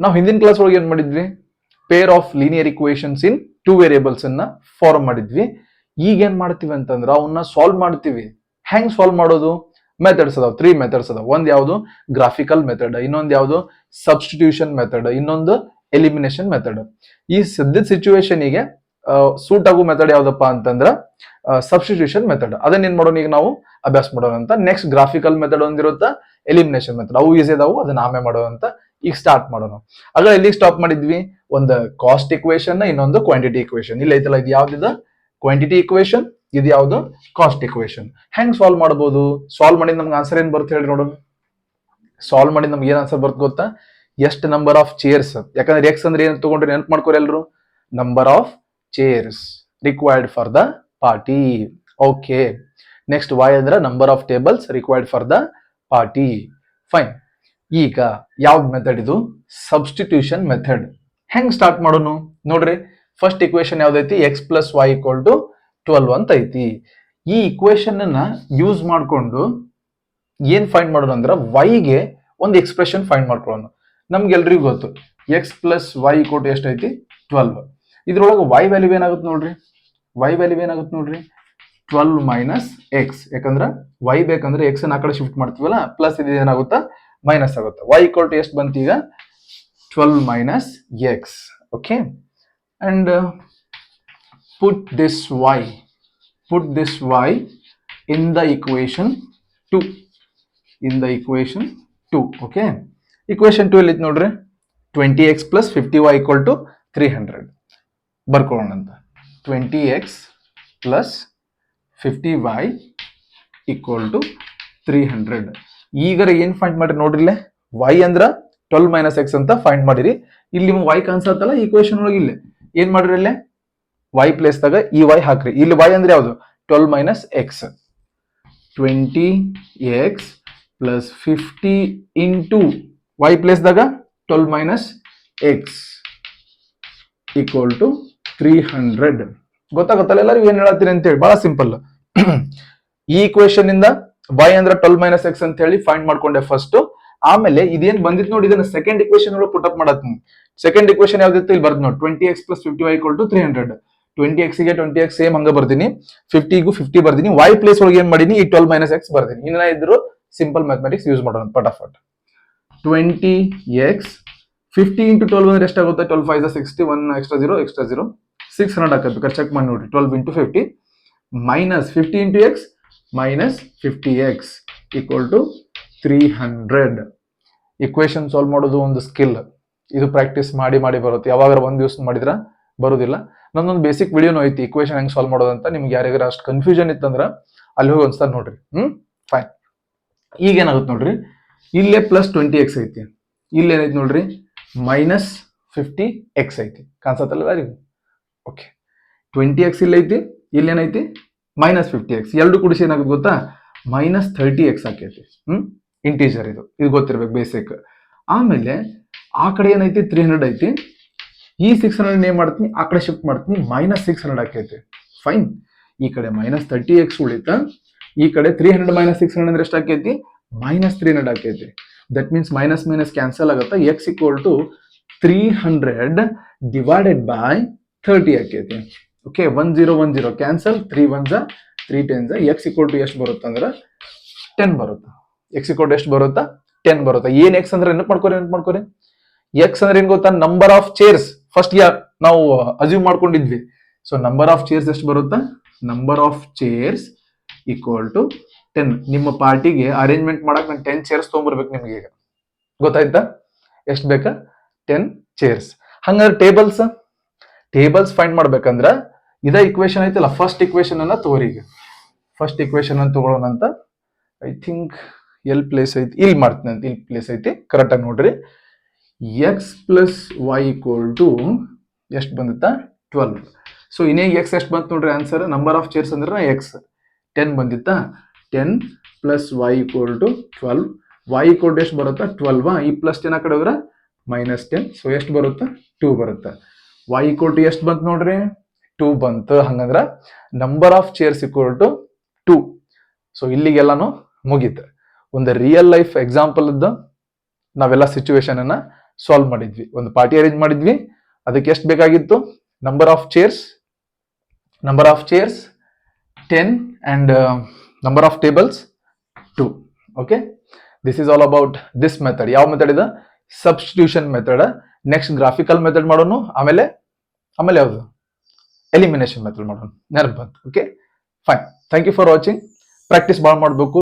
ನಾವು ಹಿಂದಿನ ಕ್ಲಾಸ್ ಒಳಗೆ ಏನ್ ಮಾಡಿದ್ವಿ, pair of linear equations in 2 variables ಅನ್ನ ಫಾರ್ಮ್ ಮಾಡಿದ್ವಿ. ಈಗ ಏನ್ ಮಾಡ್ತೀವಿ ಅಂತಂದ್ರೆ ಅವನ್ನ ಸಾಲ್ವ್ ಮಾಡ್ತೀವಿ. ಹೆಂಗ್ ಸಾಲ್ವ್ ಮಾಡೋದು? ಮೆಥಡ್ಸ್ ಅದಾವ, 3 ಮೆಥಡ್ಸ್ ಅದಾವ. ಒಂದ್ ಯಾವುದು ಗ್ರಾಫಿಕಲ್ ಮೆಥಡ್, ಇನ್ನೊಂದು ಯಾವುದು ಸಬ್ಸ್ಟಿಟ್ಯೂಷನ್ ಮೆಥಡ್, ಇನ್ನೊಂದು ಎಲಿಮಿನೇಷನ್ ಮೆಥಡ್. ಈ ಸದ್ಯದ ಸಿಚುವೇಶನ್ಗೆ ಸೂಟ್ ಆಗೋ ಮೆಥಡ್ ಯಾವ್ದಪ್ಪ ಅಂತಂದ್ರ ಸಬ್ಸ್ಟಿಟ್ಯೂಷನ್ ಮೆಥಡ್. ಅದನ್ನ ಏನ್ ಮಾಡೋಣ ಈಗ ನಾವು ಅಭ್ಯಾಸ ಮಾಡೋಣ ಅಂತ. ನೆಕ್ಸ್ಟ್ ಗ್ರಾಫಿಕಲ್ ಮೆಥಡ್ ಒಂದಿರುತ್ತ, ಎಲಿಮಿನೇಷನ್ ಮೆಥಡ್, ಅವು ಈಸಿ ಅದಾವು, ಅದನ್ನ ಆಮೇಲೆ ಮಾಡೋಣ ಅಂತ. ಈಗ ಸ್ಟಾರ್ಟ್ ಮಾಡೋಣ. ಆಗ ಎಲ್ಲಿಗೆ ಸ್ಟಾಪ್ ಮಾಡಿದ್ವಿ? ಒಂದು ಕಾಸ್ಟ್ ಇಕ್ವೇಶನ್, ಇನ್ನೊಂದು ಕ್ವಾಂಟಿಟಿ ಇಕ್ವೇಶನ್. ಇಲ್ಲ ಐತಲ್ಲ, ಇದು ಯಾವ್ದಿದ ಕ್ವಾಂಟಿಟಿ ಇಕ್ವೇಶನ್, ಇದು ಯಾವುದು ಕಾಸ್ಟ್ ಇಕ್ವೇಶನ್. ಹೆಂಗ್ ಸಾಲ್ವ್ ಮಾಡಬಹುದು? ಸಾಲ್ವ್ ಮಾಡಿ ನಮ್ಗೆ ಆನ್ಸರ್ ಏನ್ ಬರುತ್ತೆ ಹೇಳಿ ನೋಡೋಣ. ಸಾಲ್ವ್ ಮಾಡಿ ನಮ್ಗೆ ಏನ್ ಆನ್ಸರ್ ಬರುತ್ತೆ ಗೊತ್ತಾ? ಎಷ್ಟು ನಂಬರ್ ಆಫ್ ಚೇರ್ಸ್. ಯಾಕಂದ್ರೆ ಎಕ್ಸ್ ಅಂದ್ರೆ ಏನ್ ತಗೊಂಡ್ರೆ ನೆನಪು ಮಾಡ್ಕೊರಿ ಎಲ್ರು, number of chairs required for the party. Okay. Next Y ಅಂದ್ರೆ number of tables required for the party. Fine. ಈಗ ಯಾವ್ದು ಮೆಥಡ್ ಇದು? Substitution method. ಹೆಂಗ್ ಸ್ಟಾರ್ಟ್ ಮಾಡೋಣ ನೋಡ್ರಿ. ಫಸ್ಟ್ ಇಕ್ವೇಶನ್ ಯಾವ್ದೈತಿ? X plus Y equal to 12 ಅಂತ ಐತಿ. ಈ ಇಕ್ವೇಶನ್ ಅನ್ನ ಯೂಸ್ ಮಾಡ್ಕೊಂಡು ಏನ್ ಫೈಂಡ್ ಮಾಡೋಣ ಅಂದ್ರೆ ವೈಗೆ ಒಂದು ಎಕ್ಸ್ಪ್ರೆಷನ್ ಫೈಂಡ್ ಮಾಡ್ಕೊಳ್ಳೋಣ. ನಮ್ಗೆಲ್ರಿಗೂ ಗೊತ್ತು X plus Y equal to ಎಷ್ಟೈತಿ? 12. ಇದ್ರೊಳಗೆ ವೈ ವ್ಯಾಲ್ಯೂ ಏನಾಗುತ್ತೆ ನೋಡ್ರಿ. ವೈ ವ್ಯಾಲ್ಯೂ ಏನಾಗುತ್ತೆ ನೋಡ್ರಿ, 12 ಮೈನಸ್ ಎಕ್ಸ್. ಯಾಕಂದ್ರೆ ವೈ ಬೇಕಂದ್ರೆ ಎಕ್ಸ್ ಆ ಕಡೆ ಶಿಫ್ಟ್ ಮಾಡ್ತೀವಲ್ಲ, ಪ್ಲಸ್ ಇದು ಏನಾಗುತ್ತಾ ಮೈನಸ್ ಆಗುತ್ತೆ. ವೈ ಈಕ್ವಲ್ ಟು ಎಷ್ಟು ಬಂತು ಈಗ? 12 minus X. Okay. And put this y in the equation 2. In the equation 2. Okay. Equation 2 ಎಲ್ಲಿತ್ತು ನೋಡ್ರಿ, 20x plus 50y equal to 300. ಬರ್ಕೊಳ್ಳೋಣ ಅಂತ. 20x plus 50y equal to 300. ಈಗರ ಏನ್ find ಮಾಡ್ರಿ ನೋಡ್ರಿಲ್ಲೇ, y ಅಂದ್ರ 12 minus X ಅಂತ find ಮಾಡಿರಿ. ಇಲ್ಲಿ ನಿಮ್ಗೆ y ಕಾಣಿಸತ್ತಲ್ಲ ಈಕ್ವೇಶನ್ ಒಳಗೆ, ಇಲ್ಲೇ ಏನ್ ಮಾಡ್ರಿ, ಇಲ್ಲೇ y ಪ್ಲೇಸ್ ದಾಗ ಈ y ಹಾಕ್ರಿ. ಇಲ್ಲಿ y ಅಂದ್ರೆ ಯಾವುದು? 12 minus X. 20x plus 50 into y place ದಾಗ 12 ಮೈನಸ್ ಎಕ್ಸ್ ಈಕ್ವಲ್ ಟು 300. ಗೊತ್ತಾಗತ್ತಲ್ಲ ಎಲ್ಲರಿಗೂ ಏನ್ ಹೇಳತ್ತೀರಿ ಅಂತ ಹೇಳಿ? ಬಹಳ ಸಿಂಪಲ್. ಈ ಇಕ್ವೇಶನ್ ಇಂದ y ಅಂದ್ರೆ 12 ಮೈನಸ್ ಎಕ್ಸ್ ಅಂತ ಹೇಳಿ ಫೈಂಡ್ ಮಾಡ್ಕೊಂಡೆ ಫಸ್ಟ್. ಆಮೇಲೆ ಇದೇನ್ ಬಂದಿತ್ತು ನೋಡಿ, ಇದನ್ನ ಸೆಕೆಂಡ್ ಇಕ್ವೇಶನ್ ಒಳಗೆ ಪುಟ್ ಅಪ್ ಮಾಡತ್ತೀನಿ. ಸೆಕೆಂಡ್ ಇಕ್ವೇಶನ್ ಯಾವ್ದಿತ್ತು? ಇಲ್ಲಿ ಬರ್ದು ನೋಡಿ, 20x plus 50y equal to 300. 20x ಗೆ 20x ಸೇಮ್ ಹಂಗ ಬರ್ತೀನಿ, 50ಗೂ 50 ಬರ್ತೀನಿ. y ಪ್ಲೇಸ್ ಒಳಗೆ ಏನ್ ಮಾಡೀನಿ, ಈ 12 ಮೈನಸ್ ಎಕ್ಸ್ ಬರ್ತೀನಿ. ಇನ್ನ ಇದ್ರು ಸಿಂಪಲ್ ಮ್ಯಾಥಮೆಟಿಕ್ಸ್ ಯೂಸ್ ಮಾಡೋಣ ಪಟಾಫಟ್. 20x 50 ಇಂಟು 12 ಅಂದ್ರೆ ಎಷ್ಟಾಗುತ್ತೆ? 12 5 60, 1 ಎಕ್ಸ್ಟ್ರಾ 0 600 ಹಾಕಬೇಕು. ಚೆಕ್ ಮಾಡಿ ನೋಡಿ. 12 into 50 minus 50 into X minus 50x equal to 300. Equation solve ಮಾಡೋದು ಒಂದು ಸ್ಕಿಲ್. ಇದು ಪ್ರಾಕ್ಟೀಸ್ ಮಾಡಿ ಬರುತ್ತೆ. ಯಾವಾಗ ಒಂದ್ ದಿವಸ ಮಾಡಿದ್ರ ಬರೋದಿಲ್ಲ. ನನ್ನೊಂದು ಬೇಸಿಕ್ ವಿಡಿಯೋನು ಐತಿ ಇಕ್ವೇಶನ್ ಹೆಂಗ್ ಸಾಲ್ವ್ ಮಾಡೋದಂತ. ನಿಮ್ಗೆ ಯಾರಿಗಾರ ಅಷ್ಟು ಕನ್ಫ್ಯೂಷನ್ ಇತ್ತಂದ್ರ ಅಲ್ಲಿ ಹೋಗಿ ಒಂದ್ಸಲ ನೋಡ್ರಿ. ಫೈನ್. ಈಗ ಏನಾಗುತ್ತೆ ನೋಡ್ರಿ, ಇಲ್ಲೇ ಪ್ಲಸ್ 20x ಐತಿ, ಇಲ್ಲಿ ಏನೈತಿ ನೋಡ್ರಿ ಮೈನಸ್ 50x ಐತಿ. ಕಾಣಿಸತ್ತಲ್ಲ ಯಾರಿಗೂ? ಓಕೆ. 20x ಇಲ್ಲಿ ಐತಿ, ಇಲ್ಲಿ ಏನೈತಿ ಮೈನಸ್ 50x. ಎರಡು ಕೂಡಿಸಿ ಏನಾಗುತ್ತೆ ಗೊತ್ತಾ? ಮೈನಸ್ 30x ಆಕೈತಿ. ಇಂಟೀಜರ್ ಇದು ಗೊತ್ತಿರ್ಬೇಕು ಬೇಸಿಕ್. ಆಮೇಲೆ ಆ ಕಡೆ ಏನೈತಿ 300 ಐತಿ. ಈ 600 ಏನ್ ಮಾಡ್ತೀನಿ, ಆ ಕಡೆ ಶಿಫ್ಟ್ ಮಾಡ್ತೀನಿ, ಮೈನಸ್ 600 ಆಕೈತಿ. ಫೈನ್. ಈ ಕಡೆ ಮೈನಸ್ 30x ಉಳಿತ, ಈ ಕಡೆ 300 ಮೈನಸ್ 600 ಅಂದ್ರೆ ಎಷ್ಟು ಆಕೈತಿ? ಮೈನಸ್ 300 ಆಕೈತಿ. That means minus minus cancel ಆಗುತ್ತೆ. X equal to 300 divided by 30 ಆಕೈತಿ. Okay. 1010 cancel, 3 1s 3 10s. X equal to ಎಷ್ಟು ಬರುತ್ತೆ ಅಂದ್ರೆ 10 ಬರುತ್ತೆ. ಎಕ್ಸ್ ಈಕ್ವಲ್ ಟು ಎಷ್ಟು ಬರುತ್ತಾ? 10 ಬರುತ್ತೆ. ಏನ್ ಎಕ್ಸ್ ಅಂದ್ರೆ ನೆನಪು ಮಾಡ್ಕೊರಿ. ಎಕ್ಸ್ ಅಂದ್ರೆ ಏನ್ ಗೊತ್ತಾ? Number of chairs. ಫಸ್ಟ್ ನಾವು ಅಸ್ಯೂಮ್ ಮಾಡ್ಕೊಂಡಿದ್ವಿ. ಸೊ ನಂಬರ್ ಆಫ್ ಚೇರ್ಸ್ ಎಷ್ಟು ಬರುತ್ತಾ? Number of chairs equal to 10. ನಿಮ್ಮ ಪಾರ್ಟಿಗೆ ಅರೇಂಜ್ಮೆಂಟ್ ಮಾಡಕ್ ನಾನು 10 ಚೇರ್ಸ್ ತೊಗೊಂಡ್ಬರ್ಬೇಕು ನಿಮ್ಗೆ. ಈಗ ಗೊತ್ತಾಯ್ತಾ? ಎಷ್ಟು ಬೇಕಾ? 10 ಚೇರ್ಸ್. ಹಂಗಾದ್ರೆ ಟೇಬಲ್ಸ್ ಫೈಂಡ್ ಮಾಡ್ಬೇಕಂದ್ರ ಇದ ಇಕ್ವೇಶನ್ ಐತಲ್ಲ, ಫಸ್ಟ್ ಇಕ್ವೇಶನ್ ಅನ್ನ ತಗೋರಿ. ಈಗ ಫಸ್ಟ್ ಇಕ್ವೇಶನ್ ಅನ್ನ ತಗೊಳ್ಳೋಣ ಅಂತ. ಐ ಥಿಂಕ್ ಎಲ್ ಪ್ಲೇಸ್ ಐತಿ, ಇಲ್ಲಿ ಮಾಡ್ತೀನಿ ಅಂತ. ಇಲ್ಲಿ ಪ್ಲೇಸ್ ಐತಿ, ಕರೆಕ್ಟ್ ಆಗಿ ನೋಡ್ರಿ. X plus Y equal to ಎಷ್ಟು ಬಂದಿತ್ತಾ? 12. ಸೊ ಇನ್ನೇ ಎಕ್ಸ್ ಎಷ್ಟು ಬಂತು ನೋಡ್ರಿ ಆನ್ಸರ್. ನಂಬರ್ ಆಫ್ ಚೇರ್ಸ್ ಅಂದ್ರೆ ಎಕ್ಸ್ 10 ಬಂದಿತ್ತಾ? 10 plus Y equal to 12. Y equal to ಎಷ್ಟು ಬರುತ್ತಾ? 12. ಈ ಪ್ಲಸ್ 10 ಆ ಕಡೆ ಹೋದ್ರೆ ಮೈನಸ್ 10. ಸೊ ಎಷ್ಟು ಬರುತ್ತಾ? 2 ಬರುತ್ತೆ. ವೈ ಈಕ್ವಲ್ ಟು ಎಷ್ಟು ಬಂತು ನೋಡ್ರಿ? 2 ಬಂತು. ಹಂಗಂದ್ರ number of chairs equal to 2. So ಇಲ್ಲಿಗೆಲ್ಲಾನು ಮುಗೀತು. ಒಂದು ರಿಯಲ್ ಲೈಫ್ ಎಕ್ಸಾಂಪಲ್ ಇದ್ದ ನಾವೆಲ್ಲ ಸಿಚುವೇಶನ್ ಅನ್ನ ಸಾಲ್ವ್ ಮಾಡಿದ್ವಿ. ಒಂದು ಪಾರ್ಟಿ ಅರೇಂಜ್ ಮಾಡಿದ್ವಿ, ಅದಕ್ಕೆ ಎಷ್ಟು ಬೇಕಾಗಿತ್ತು? Number of chairs 10 and number of tables 2. Okay, this is all about this method. ಯಾವ ಮೆಥಡ್ ಇದೆ? Substitution method. Next graphical method ಮಾಡೋಣ, ಆಮೇಲೆ ಯಾವುದು? ಎಲಿಮಿನೇಷನ್ ಮೆಥಡ್ ಮಾಡೋಣ. ನೆನಪು ಬಂತು? Okay fine. Thank you for watching. Practice ಭಾಳ ಮಾಡಬೇಕು.